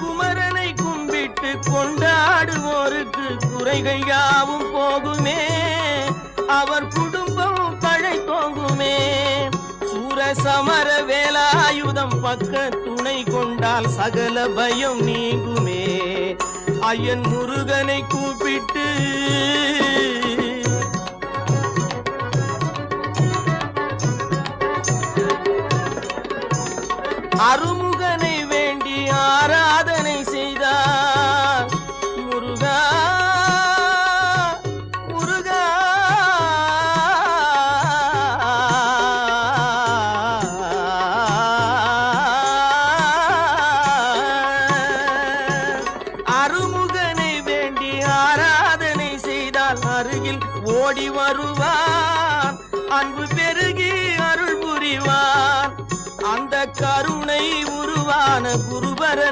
குமரனை கும்பிட்டு கொண்டாடுவோருக்கு குறைகள் யாவும் போகுமே, அவர் குடும்பம் தழை தோங்குமே. சூரசமர வேலாயுதம் பக்க துணை கொண்டால் சகல பயம் நீங்குமே. ஐயன் முருகனை கூப்பிட்டு அருமுகனை வேண்டி ஆராதனை செய்தார். முருகா முருகா அருமுகனை வேண்டி ஆராதனை செய்தால் அருகில் ஓடி வருவான், அன்பு பெருகி அருள் புரிவான். அந்த கருணை உருவான குருபரன்